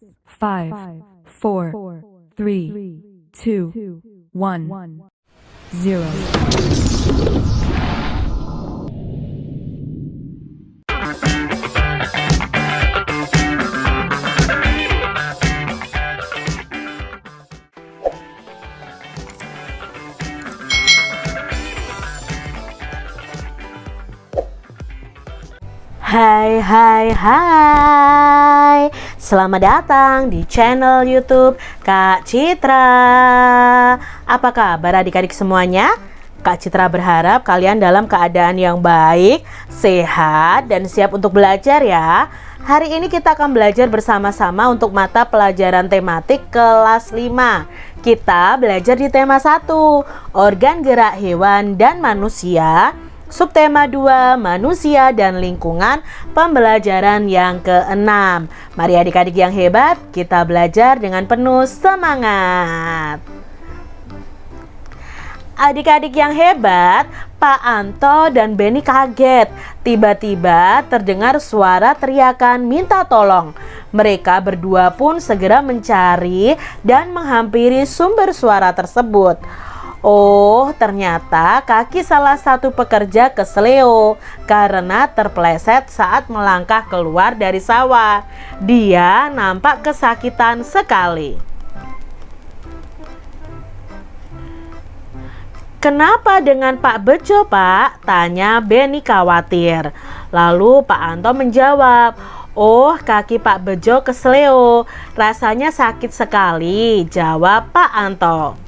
5, 4, 3, 2, 1, 0. Hai, selamat datang di channel YouTube Kak Citra. Apa kabar adik-adik semuanya? Kak Citra berharap kalian dalam keadaan yang baik, sehat, dan siap untuk belajar ya. Hari ini kita akan belajar bersama-sama untuk mata pelajaran tematik kelas 5. Kita belajar di tema 1, organ gerak hewan dan manusia. Subtema 2, manusia dan lingkungan, pembelajaran yang ke-6. Mari adik-adik yang hebat, kita belajar dengan penuh semangat. Adik-adik yang hebat, Pak Anto dan Benny kaget. Tiba-tiba terdengar suara teriakan minta tolong. Mereka berdua pun segera mencari dan menghampiri sumber suara tersebut. Oh, ternyata kaki salah satu pekerja keseleo karena terpeleset saat melangkah keluar dari sawah. Dia nampak kesakitan sekali. "Kenapa dengan Pak Bejo, Pak?" tanya Benny khawatir. Lalu Pak Anto menjawab, "Oh, kaki Pak Bejo keseleo. Rasanya sakit sekali," jawab Pak Anto.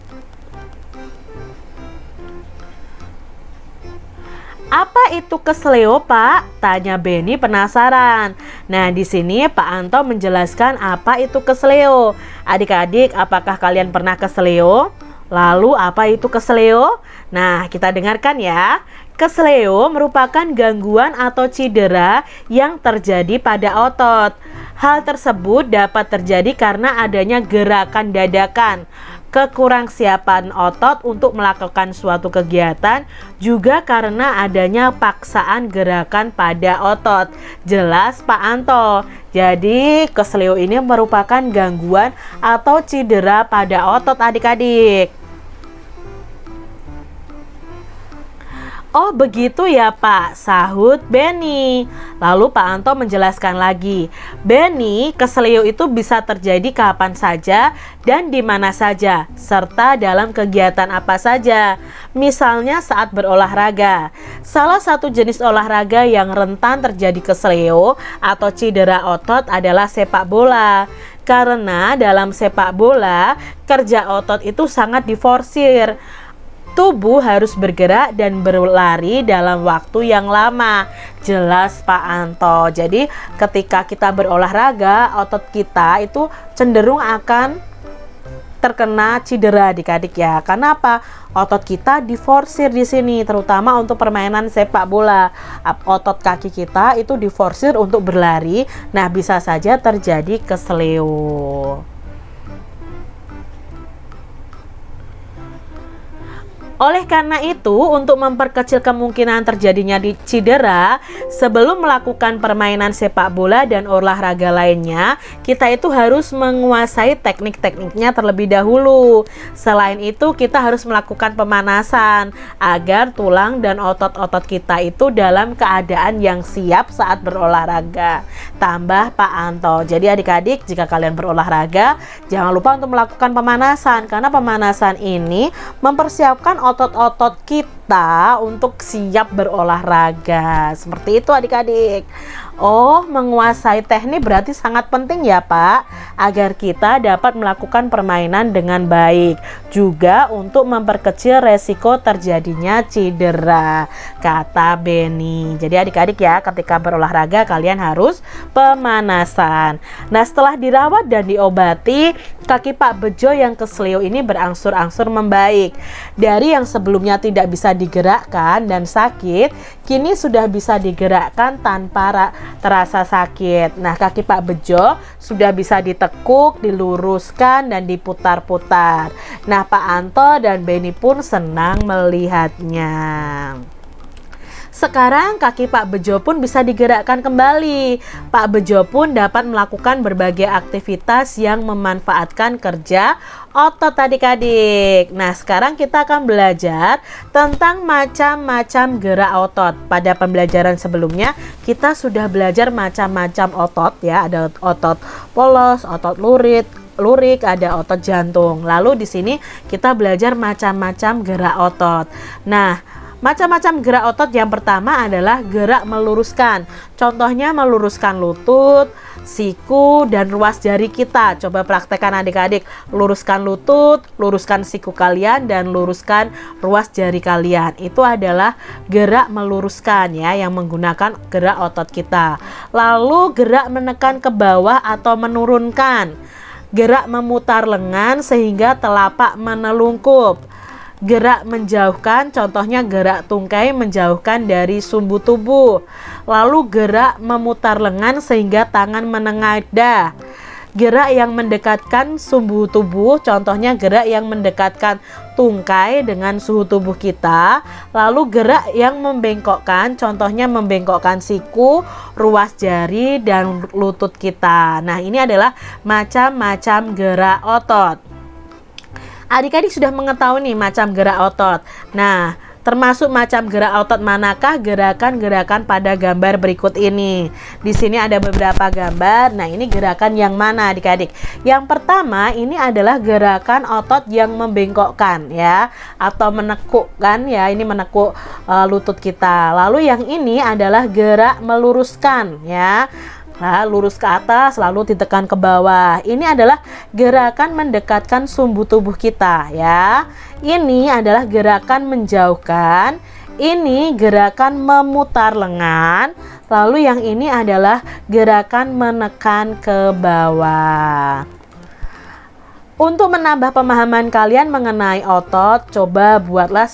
"Apa itu keseleo, Pak?" tanya Benny penasaran. Nah, di sini Pak Anto menjelaskan apa itu keseleo. Adik-adik, apakah kalian pernah keseleo? Lalu apa itu keseleo? Nah, kita dengarkan ya. Keseleo merupakan gangguan atau cedera yang terjadi pada otot. Hal tersebut dapat terjadi karena adanya gerakan dadakan, kekurangsiapan otot untuk melakukan suatu kegiatan, juga karena adanya paksaan gerakan pada otot. Jelas Pak Anto? Jadi keseleo ini merupakan gangguan atau cedera pada otot adik-adik. "Oh begitu ya Pak," sahut Benny. Lalu Pak Anto menjelaskan lagi, "Benny, keseleo itu bisa terjadi kapan saja dan di mana saja, serta dalam kegiatan apa saja. Misalnya saat berolahraga. Salah satu jenis olahraga yang rentan terjadi keseleo atau cedera otot adalah sepak bola. Karena dalam sepak bola, kerja otot itu sangat diforsir. Tubuh harus bergerak dan berlari dalam waktu yang lama." Jelas Pak Anto. Jadi ketika kita berolahraga, otot kita itu cenderung akan terkena cedera adik-adik ya. Karena apa? Otot kita diforsir di sini, terutama untuk permainan sepak bola. Otot kaki kita itu diforsir untuk berlari. Nah, bisa saja terjadi keseleo. Oleh karena itu, untuk memperkecil kemungkinan terjadinya cedera, sebelum melakukan permainan sepak bola dan olahraga lainnya, kita itu harus menguasai teknik-tekniknya terlebih dahulu. Selain itu, kita harus melakukan pemanasan agar tulang dan otot-otot kita itu dalam keadaan yang siap saat berolahraga. Tambah Pak Anto. Jadi adik-adik, jika kalian berolahraga, jangan lupa untuk melakukan pemanasan, karena pemanasan ini mempersiapkan otot-otot kita untuk siap berolahraga. Seperti itu adik-adik. Oh, menguasai teknik berarti sangat penting ya Pak, agar kita dapat melakukan permainan dengan baik, juga untuk memperkecil resiko terjadinya cedera, kata Benny. Jadi adik-adik ya, ketika berolahraga kalian harus pemanasan. Nah, setelah dirawat dan diobati, kaki Pak Bejo yang keseleo ini berangsur-angsur membaik. Dari yang sebelumnya tidak bisa digerakkan dan sakit, kini sudah bisa digerakkan tanpa terasa sakit. Nah, kaki Pak Bejo sudah bisa ditekuk, diluruskan, dan diputar-putar. Nah, Pak Anto dan Benny pun senang melihatnya. Sekarang kaki Pak Bejo pun bisa digerakkan kembali. Pak Bejo pun dapat melakukan berbagai aktivitas yang memanfaatkan kerja otot adik-adik. Nah, sekarang kita akan belajar tentang macam-macam gerak otot. Pada pembelajaran sebelumnya, kita sudah belajar macam-macam otot ya. Ada otot polos, otot lurik, ada otot jantung. Lalu di sini kita belajar macam-macam gerak otot. Nah, macam-macam gerak otot yang pertama adalah gerak meluruskan. Contohnya meluruskan lutut, siku, dan ruas jari kita. Coba praktekkan adik-adik. Luruskan lutut, luruskan siku kalian, dan luruskan ruas jari kalian. Itu adalah gerak meluruskan ya, yang menggunakan gerak otot kita. Lalu gerak menekan ke bawah atau menurunkan. Gerak memutar lengan sehingga telapak menelungkup. Gerak menjauhkan, contohnya gerak tungkai menjauhkan dari sumbu tubuh. Lalu gerak memutar lengan sehingga tangan menengadah. Gerak yang mendekatkan sumbu tubuh, contohnya gerak yang mendekatkan tungkai dengan suhu tubuh kita. Lalu gerak yang membengkokkan, contohnya membengkokkan siku, ruas jari, dan lutut kita. Nah, ini adalah macam-macam gerak otot. Adik-adik sudah mengetahui nih macam gerak otot. Nah, termasuk macam gerak otot manakah gerakan-gerakan pada gambar berikut ini? Di sini ada beberapa gambar. Nah, ini gerakan yang mana adik-adik? Yang pertama ini adalah gerakan otot yang membengkokkan ya, atau menekukkan ya. Ini menekuk lutut kita. Lalu yang ini adalah gerak meluruskan ya. Nah, lurus ke atas lalu ditekan ke bawah. Ini adalah gerakan mendekatkan sumbu tubuh kita ya. Ini adalah gerakan menjauhkan. Ini gerakan memutar lengan. Lalu yang ini adalah gerakan menekan ke bawah. Untuk menambah pemahaman kalian mengenai otot, coba buatlah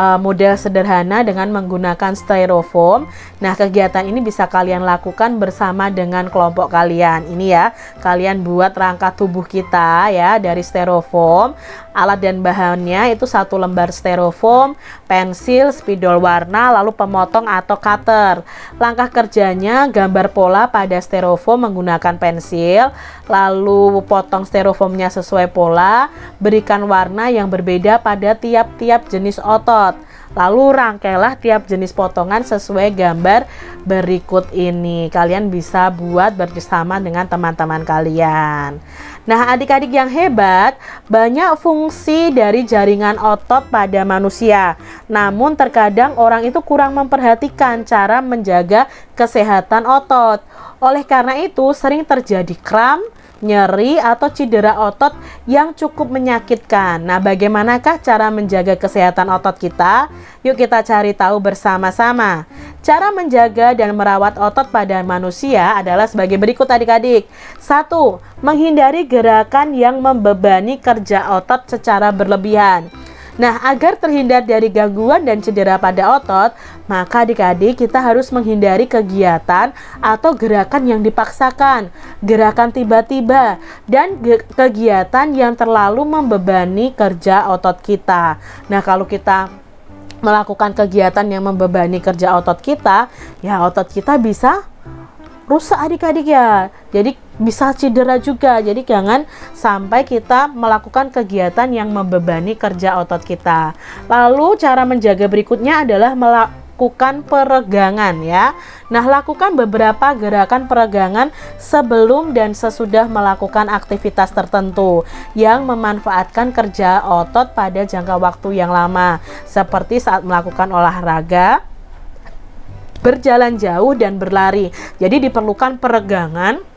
model sederhana dengan menggunakan styrofoam. Nah, kegiatan ini bisa kalian lakukan bersama dengan kelompok kalian. Ini ya, kalian buat rangka tubuh kita ya dari styrofoam. Alat dan bahannya itu 1 lembar styrofoam, pensil, spidol warna, lalu pemotong atau cutter. Langkah kerjanya gambar pola pada styrofoam menggunakan pensil, lalu potong styrofoamnya sesuai pola, berikan warna yang berbeda pada tiap-tiap jenis otot. Lalu rangkailah tiap jenis potongan sesuai gambar berikut ini. Kalian bisa buat bersama dengan teman-teman kalian. Nah, adik-adik yang hebat, banyak fungsi dari jaringan otot pada manusia. Namun terkadang orang itu kurang memperhatikan cara menjaga kesehatan otot. Oleh karena itu sering terjadi kram, nyeri, atau cedera otot yang cukup menyakitkan. Nah, bagaimanakah cara menjaga kesehatan otot kita? Yuk kita cari tahu bersama-sama. Cara menjaga dan merawat otot pada manusia adalah sebagai berikut adik-adik. 1. Menghindari gerakan yang membebani kerja otot secara berlebihan. Nah, agar terhindar dari gangguan dan cedera pada otot, maka adik-adik kita harus menghindari kegiatan atau gerakan yang dipaksakan, gerakan tiba-tiba, dan kegiatan yang terlalu membebani kerja otot kita. Nah, kalau kita melakukan kegiatan yang membebani kerja otot kita, ya otot kita bisa rusak adik-adik ya. Jadi bisa cedera juga. Jadi jangan sampai kita melakukan kegiatan yang membebani kerja otot kita. Lalu cara menjaga berikutnya adalah melakukan peregangan ya. Nah, lakukan beberapa gerakan peregangan sebelum dan sesudah melakukan aktivitas tertentu yang memanfaatkan kerja otot pada jangka waktu yang lama, seperti saat melakukan olahraga, berjalan jauh, dan berlari. Jadi diperlukan peregangan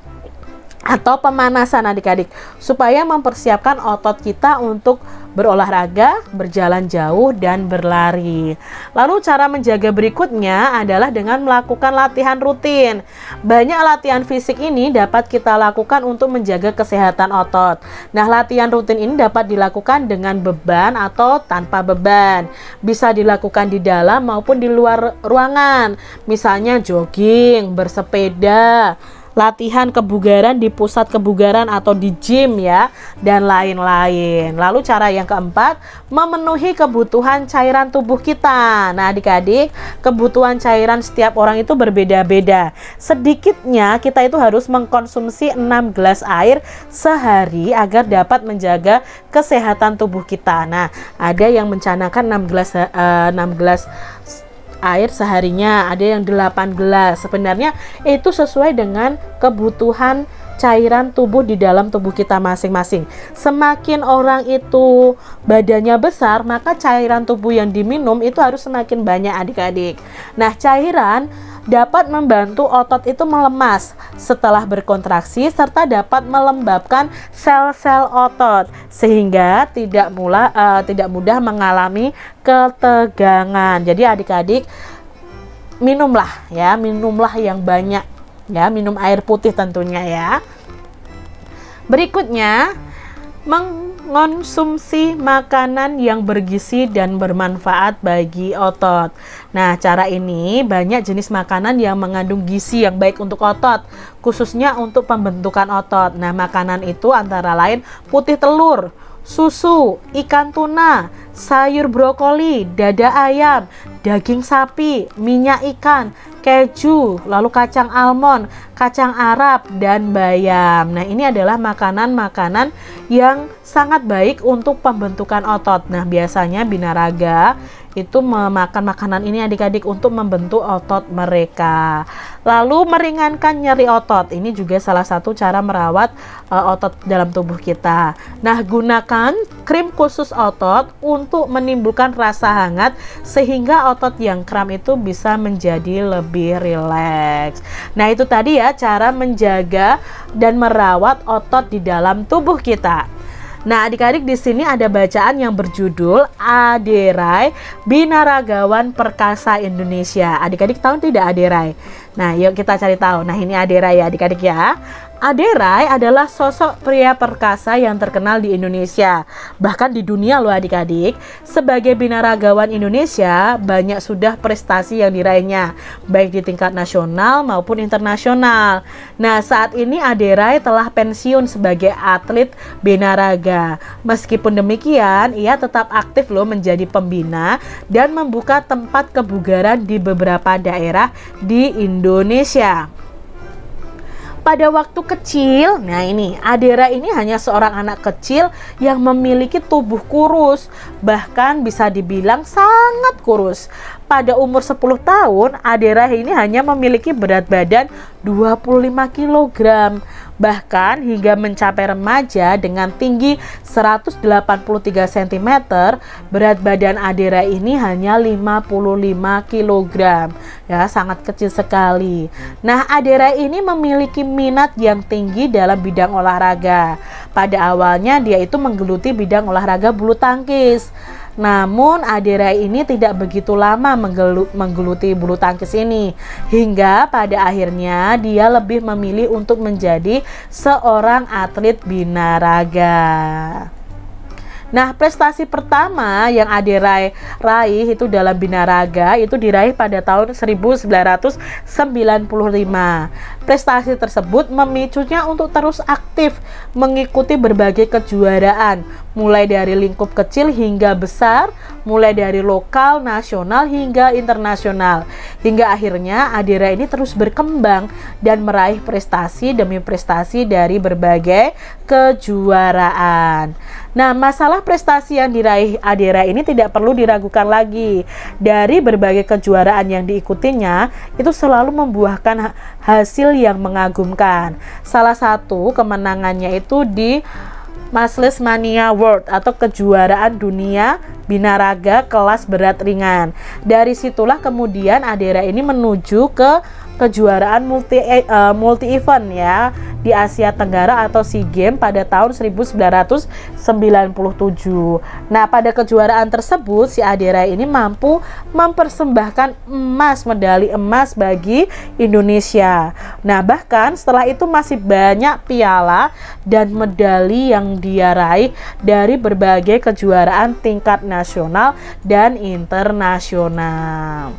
atau pemanasan adik-adik supaya mempersiapkan otot kita untuk berolahraga, berjalan jauh, dan berlari. Lalu cara menjaga berikutnya adalah dengan melakukan latihan rutin. Banyak latihan fisik ini dapat kita lakukan untuk menjaga kesehatan otot. Nah, latihan rutin ini dapat dilakukan dengan beban atau tanpa beban. Bisa dilakukan di dalam maupun di luar ruangan. Misalnya jogging, bersepeda, latihan kebugaran di pusat kebugaran atau di gym ya, dan lain-lain. Lalu cara yang keempat, memenuhi kebutuhan cairan tubuh kita. Nah adik-adik, kebutuhan cairan setiap orang itu berbeda-beda. Sedikitnya kita itu harus mengkonsumsi 6 gelas air sehari agar dapat menjaga kesehatan tubuh kita. Nah ada yang mencanangkan 6 gelas air seharinya, ada yang 8 gelas. Sebenarnya itu sesuai dengan kebutuhan cairan tubuh di dalam tubuh kita masing-masing. Semakin orang itu badannya besar, maka cairan tubuh yang diminum itu harus semakin banyak adik-adik. Nah cairan dapat membantu otot itu melemas setelah berkontraksi serta dapat melembabkan sel-sel otot sehingga tidak mudah mengalami ketegangan. Jadi adik-adik minumlah yang banyak ya, minum air putih tentunya ya. Berikutnya, mengonsumsi makanan yang bergizi dan bermanfaat bagi otot. Nah, cara ini banyak jenis makanan yang mengandung gizi yang baik untuk otot, khususnya untuk pembentukan otot. Nah, makanan itu antara lain putih telur, susu, ikan tuna, sayur brokoli, dada ayam, daging sapi, minyak ikan, keju, lalu kacang almond, kacang Arab, dan bayam. Nah, ini adalah makanan-makanan yang sangat baik untuk pembentukan otot. Nah, biasanya binaraga itu memakan makanan ini adik-adik untuk membentuk otot mereka. Lalu meringankan nyeri otot. Ini juga salah satu cara merawat otot dalam tubuh kita. Nah, gunakan krim khusus otot untuk menimbulkan rasa hangat sehingga otot yang kram itu bisa menjadi lebih rileks. Nah, itu tadi ya cara menjaga dan merawat otot di dalam tubuh kita. Nah, adik-adik di sini ada bacaan yang berjudul Aderai Binaragawan Perkasa Indonesia. Adik-adik tahu tidak Aderai? Nah, yuk kita cari tahu. Nah, ini Aderai ya adik-adik ya. Aderai adalah sosok pria perkasa yang terkenal di Indonesia, bahkan di dunia loh adik-adik. Sebagai binaragawan Indonesia, banyak sudah prestasi yang diraihnya, baik di tingkat nasional maupun internasional. Nah, saat ini Aderai telah pensiun sebagai atlet binaraga. Meskipun demikian, ia tetap aktif loh menjadi pembina dan membuka tempat kebugaran di beberapa daerah di Indonesia. Pada waktu kecil, nah ini Adera ini hanya seorang anak kecil yang memiliki tubuh kurus, bahkan bisa dibilang sangat kurus. Pada umur 10 tahun, Adera ini hanya memiliki berat badan 25 kg. Bahkan hingga mencapai remaja dengan tinggi 183 cm, berat badan Adera ini hanya 55 kg. Ya, sangat kecil sekali. Nah, Adera ini memiliki minat yang tinggi dalam bidang olahraga. Pada awalnya dia itu menggeluti bidang olahraga bulu tangkis. Namun Adera ini tidak begitu lama menggeluti bulu tangkis ini, hingga pada akhirnya dia lebih memilih untuk menjadi seorang atlet binaraga. Nah, prestasi pertama yang Adera raih itu dalam binaraga itu diraih pada tahun 1995. Prestasi tersebut memicunya untuk terus aktif mengikuti berbagai kejuaraan, mulai dari lingkup kecil hingga besar, mulai dari lokal, nasional hingga internasional. Hingga akhirnya Adera ini terus berkembang dan meraih prestasi demi prestasi dari berbagai kejuaraan. Nah, masalah prestasi yang diraih Adera ini tidak perlu diragukan lagi. Dari berbagai kejuaraan yang diikutinya, itu selalu membuahkan hasil yang mengagumkan. Salah satu kemenangannya itu di Masles Mania World atau kejuaraan dunia binaraga kelas berat ringan. Dari situlah kemudian Adera ini menuju ke kejuaraan multi event ya di Asia Tenggara atau SEA Games pada tahun 1997. Nah, pada kejuaraan tersebut si Adera ini mampu mempersembahkan medali emas bagi Indonesia. Nah, bahkan setelah itu masih banyak piala dan medali yang dia raih dari berbagai kejuaraan tingkat nasional dan internasional.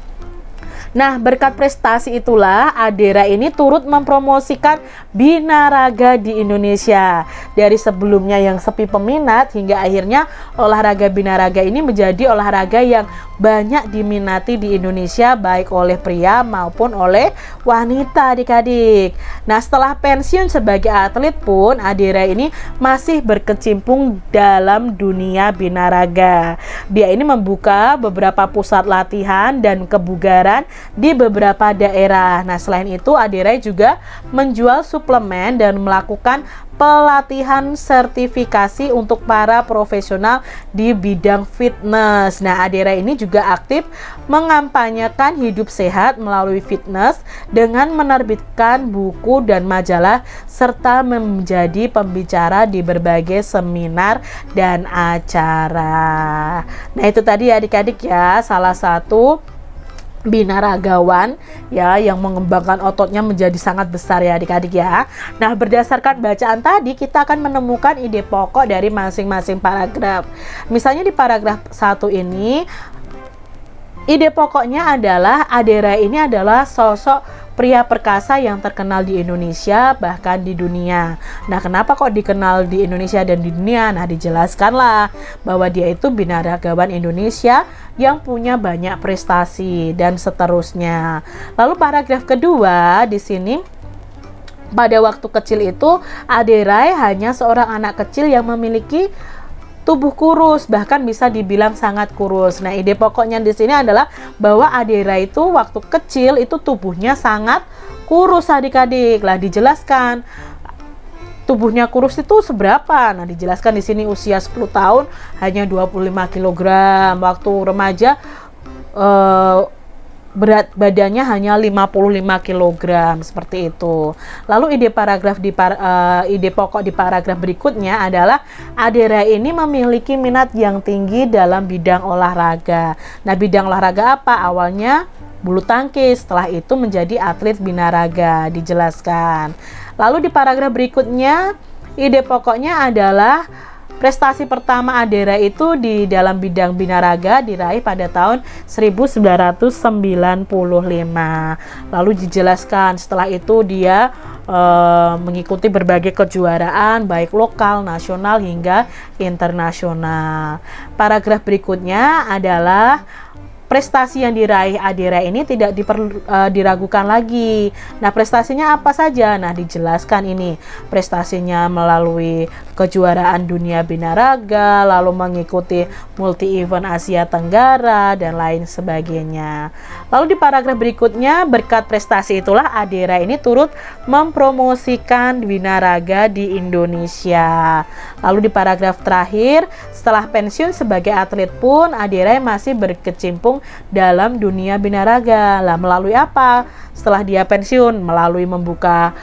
Nah, berkat prestasi itulah Adera ini turut mempromosikan binaraga di Indonesia. Dari sebelumnya yang sepi peminat hingga akhirnya olahraga binaraga ini menjadi olahraga yang banyak diminati di Indonesia baik oleh pria maupun oleh wanita adik-adik. Nah, setelah pensiun sebagai atlet pun Adera ini masih berkecimpung dalam dunia binaraga. Dia ini membuka beberapa pusat latihan dan kebugaran di beberapa daerah. Nah, selain itu Adera juga menjual suplemen dan melakukan pelatihan sertifikasi untuk para profesional di bidang fitness. Nah, Adera ini juga aktif mengampanyekan hidup sehat melalui fitness dengan menerbitkan buku dan majalah serta menjadi pembicara di berbagai seminar dan acara. Nah, itu tadi adik-adik ya, salah satu binaragawan ya yang mengembangkan ototnya menjadi sangat besar ya adik-adik ya. Nah, berdasarkan bacaan tadi kita akan menemukan ide pokok dari masing-masing paragraf. Misalnya di paragraf 1 ini ide pokoknya adalah Adera ini adalah sosok pria perkasa yang terkenal di Indonesia bahkan di dunia. Nah, kenapa kok dikenal di Indonesia dan di dunia? Nah, dijelaskanlah bahwa dia itu binaragawan Indonesia yang punya banyak prestasi dan seterusnya. Lalu paragraf kedua di sini, pada waktu kecil itu Adera hanya seorang anak kecil yang memiliki tubuh kurus, bahkan bisa dibilang sangat kurus. Nah, ide pokoknya di sini adalah bahwa Adera itu waktu kecil itu tubuhnya sangat kurus adik-adik. Lah dijelaskan tubuhnya kurus itu seberapa? Nah, dijelaskan di sini usia 10 tahun hanya 25 kg, waktu remaja berat badannya hanya 55 kg, seperti itu. Lalu ide pokok di paragraf berikutnya adalah Adera ini memiliki minat yang tinggi dalam bidang olahraga. Nah, bidang olahraga apa? Awalnya bulu tangkis, setelah itu menjadi atlet binaraga, dijelaskan. Lalu di paragraf berikutnya ide pokoknya adalah prestasi pertama Adera itu di dalam bidang binaraga diraih pada tahun 1995. Lalu dijelaskan setelah itu dia mengikuti berbagai kejuaraan baik lokal, nasional hingga internasional. Paragraf berikutnya adalah prestasi yang diraih Adera ini tidak diragukan lagi. Nah, prestasinya apa saja? Nah, dijelaskan ini. Prestasinya melalui kejuaraan dunia binaraga, lalu mengikuti multi event Asia Tenggara dan lain sebagainya. Lalu di paragraf berikutnya, berkat prestasi itulah Adera ini turut mempromosikan binaraga di Indonesia. Lalu di paragraf terakhir, setelah pensiun sebagai atlet pun Adera masih berkecimpung dalam dunia binaraga. Lah, melalui apa? Setelah dia pensiun, melalui membuka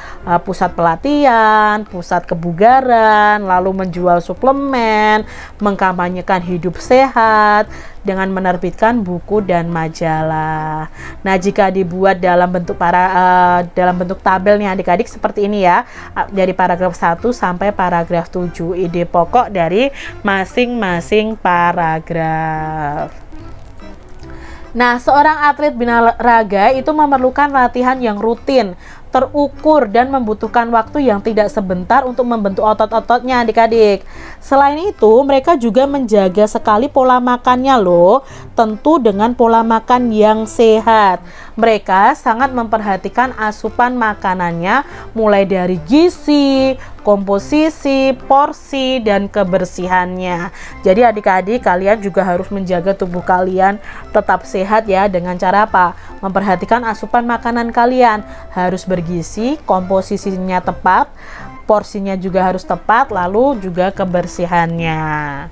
pusat pelatihan, pusat kebugaran, lalu menjual suplemen, mengkampanyekan hidup sehat dengan menerbitkan buku dan majalah. Nah, jika dibuat dalam bentuk tabel nih adik-adik seperti ini ya, dari paragraf 1 sampai paragraf 7, ide pokok dari masing-masing paragraf. Nah, seorang atlet binaraga itu memerlukan latihan yang rutin, terukur, dan membutuhkan waktu yang tidak sebentar untuk membentuk otot-ototnya adik-adik. Selain itu, mereka juga menjaga sekali pola makannya loh, tentu dengan pola makan yang sehat. Mereka sangat memperhatikan asupan makanannya mulai dari gizi, komposisi, porsi, dan kebersihannya. Jadi adik-adik kalian juga harus menjaga tubuh kalian tetap sehat ya, dengan cara apa? Memperhatikan asupan makanan kalian harus bergizi, komposisinya tepat, porsinya juga harus tepat, lalu juga kebersihannya.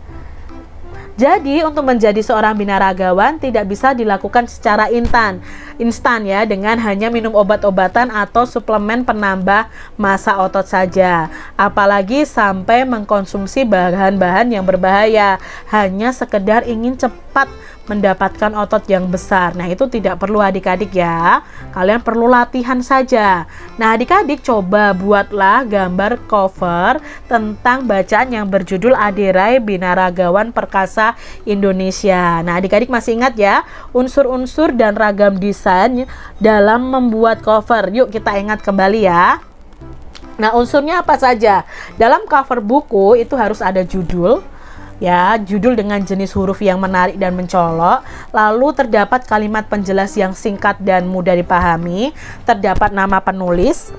Jadi untuk menjadi seorang binaragawan tidak bisa dilakukan secara instan ya, dengan hanya minum obat-obatan atau suplemen penambah massa otot saja. Apalagi sampai mengkonsumsi bahan-bahan yang berbahaya hanya sekedar ingin cepat mendapatkan otot yang besar. Nah, itu tidak perlu adik-adik ya. Kalian perlu latihan saja. Nah, adik-adik coba buatlah gambar cover tentang bacaan yang berjudul Adirai Binaragawan Perkasa Indonesia. Nah, adik-adik masih ingat ya unsur-unsur dan ragam desain dalam membuat cover. Yuk kita ingat kembali ya. Nah, unsurnya apa saja? Dalam cover buku itu harus ada judul, ya, judul dengan jenis huruf yang menarik dan mencolok. Lalu terdapat kalimat penjelas yang singkat dan mudah dipahami. Terdapat nama penulis,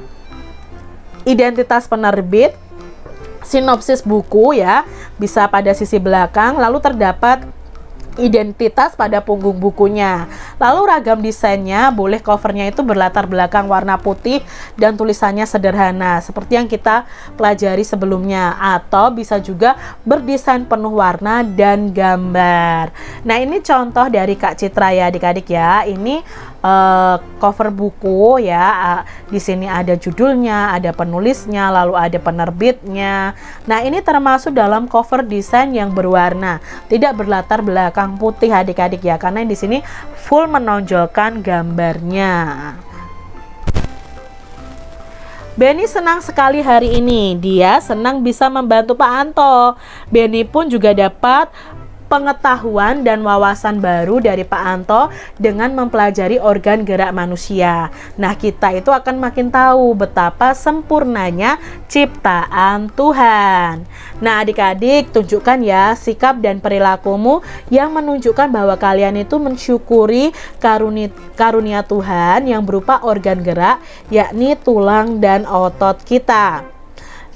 identitas penerbit, sinopsis buku ya, bisa pada sisi belakang. Lalu terdapat identitas pada punggung bukunya. Lalu ragam desainnya, boleh covernya itu berlatar belakang warna putih dan tulisannya sederhana seperti yang kita pelajari sebelumnya, atau bisa juga berdesain penuh warna dan gambar. Nah, ini contoh dari Kak Citra ya adik-adik ya. Ini cover buku ya. Di sini ada judulnya, ada penulisnya, lalu ada penerbitnya. Nah, ini termasuk dalam cover desain yang berwarna, tidak berlatar belakang putih adik-adik ya, karena di sini full menonjolkan gambarnya. Benny senang sekali hari ini. Dia senang bisa membantu Pak Anto. Benny pun juga dapat pengetahuan dan wawasan baru dari Pak Anto dengan mempelajari organ gerak manusia. Nah, kita itu akan makin tahu betapa sempurnanya ciptaan Tuhan. Nah, adik-adik, tunjukkan ya sikap dan perilakumu yang menunjukkan bahwa kalian itu mensyukuri karunia Tuhan yang berupa organ gerak, yakni tulang dan otot kita.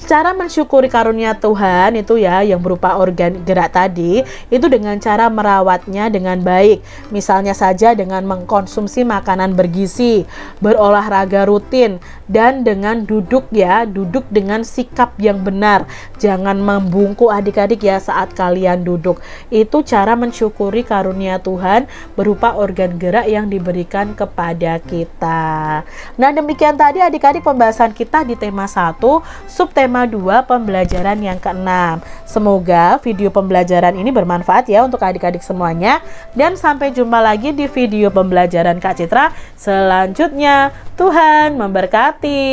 Cara mensyukuri karunia Tuhan itu ya yang berupa organ gerak tadi itu dengan cara merawatnya dengan baik. Misalnya saja dengan mengkonsumsi makanan bergizi, berolahraga rutin, dan dengan duduk ya, duduk dengan sikap yang benar. Jangan membungkuk adik-adik ya saat kalian duduk. Itu cara mensyukuri karunia Tuhan berupa organ gerak yang diberikan kepada kita. Nah, demikian tadi adik-adik pembahasan kita di tema 1, subtema 2, pembelajaran yang ke-6. Semoga video pembelajaran ini bermanfaat ya untuk adik-adik semuanya. Dan sampai jumpa lagi di video pembelajaran Kak Citra selanjutnya. Tuhan memberkati.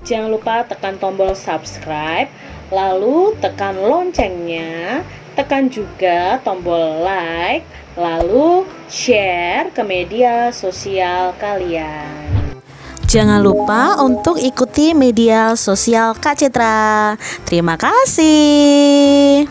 Jangan lupa tekan tombol subscribe, lalu tekan loncengnya, tekan juga tombol like, lalu share ke media sosial kalian. Jangan lupa untuk ikuti media sosial Kak Citra. Terima kasih.